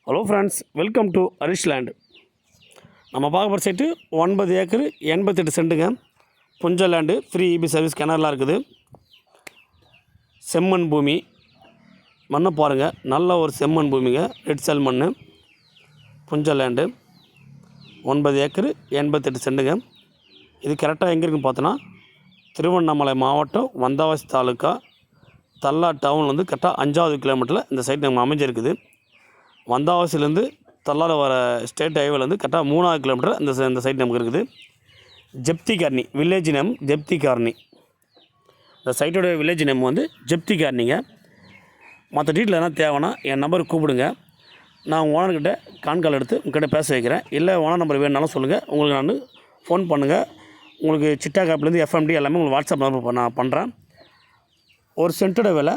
Hello friends, welcome to Harish land. நம்ம பார்க்க போகிற சைட்டு 9 ஏக்கர் 88 சென்ட்டுங்க. புஞ்ச லேண்டு, ஃப்ரீ இபி சர்வீஸ், கிணறுலாம் இருக்குது. செம்மண் பூமி, மண்ணை பாருங்கள், நல்ல ஒரு செம்மண் பூமிங்க. ரெட் செல் மண், புஞ்ச லேண்டு, 9 ஏக்கர் 88 சென்ட்டுங்க. இது கரெக்டாக எங்கே இருக்குன்னு பார்த்தோன்னா, திருவண்ணாமலை மாவட்டம், வந்தவாசி தாலுக்கா, தல்லா டவுன் வந்து கரெக்டாக 5வது கிலோமீட்டரில் இந்த சைட் நம்ம அமைஞ்சிருக்குது. வந்தவாசிலேருந்து தல்லால வர ஸ்டேட் ஹைவேலேருந்து கரெக்டாக 3வது கிலோமீட்டர் இந்த சைட் நமக்கு இருக்குது. ஜப்தி கார்னி, வில்லேஜ் நேம் ஜப்தி கார்னி. இந்த சைட்டோட வில்லேஜ் நேம் வந்து ஜப்தி கார்னிங்க. மற்ற டீட்டெயில் எதனா தேவைன்னா என் நம்பருக்கு கூப்பிடுங்க. நான் ஓனர்கிட்ட கால் எடுத்து உங்கள்கிட்ட பேச வைக்கிறேன். இல்லை ஓனர் நம்பர் வேணுனாலும் சொல்லுங்கள், உங்களுக்கு நான் ஃபோன் பண்ணுங்கள். உங்களுக்கு சிட்டா காப்பிலேருந்து எஃப்எம்டி எல்லாமே உங்களுக்கு வாட்ஸ்அப் நம்பர் நான் பண்ணுறேன். ஒரு சென்ட்டோட விலை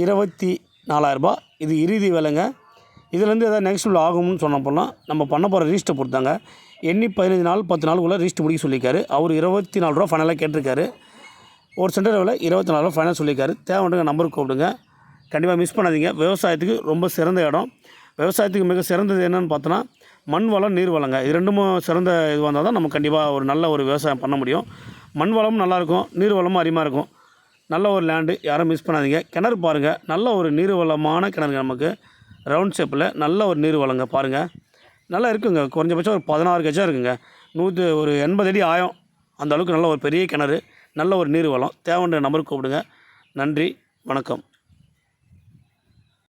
24,000. இது இறுதி விலைங்க. இதுலேருந்து எதாவது நெக்ஸ்ட் ஆகும்னு சொன்ன போனால் நம்ம பண்ண போகிற ரிஜிஸ்டர் பொறுத்தாங்க. எண்ணி 15 நாள் 10 நாளுக்குள்ளே ரிஜிஸ்டர் முடிக்க சொல்லியிருக்காரு. அவர் 24 ரூபா ஃபைனலாக கேட்டிருக்காரு. ஒரு சென்டர் விலை 24 ரூபா ஃபைனல் சொல்லியிருக்காரு. தேவைப்படுங்க நம்பருக்கு கூப்பிடுங்க. கண்டிப்பாக மிஸ் பண்ணாதீங்க. விவசாயத்துக்கு ரொம்ப சிறந்த இடம். விவசாயத்துக்கு மிக சிறந்தது என்னென்னு பார்த்தோன்னா மண் வளம், நீர் வளங்க. இது ரெண்டுமே சிறந்த இது வந்தால் தான் நம்ம கண்டிப்பாக ஒரு நல்ல ஒரு விவசாயம் பண்ண முடியும். மண் வளமும் நல்லாயிருக்கும், நீர் வளமும் அதிகமாக இருக்கும். நல்ல ஒரு லேண்டு, யாரும் மிஸ் பண்ணாதீங்க. கிணறு பாருங்கள், நல்ல ஒரு நீர் வளமான கிணறு. நமக்கு ரவுண்ட் ஷேப்பில் நல்ல ஒரு நீர் வளங்க பாருங்கள். நல்லா இருக்குங்க. குறைஞ்சபட்சம் ஒரு 16 கஜம் இருக்குங்க. ஒரு 80 அடி ஆயம். அந்த அளவுக்கு நல்ல ஒரு பெரிய கிணறு, நல்ல ஒரு நீர் வளம். தேவைன்ற நம்பருக்கு கூப்பிடுங்க. நன்றி, வணக்கம்.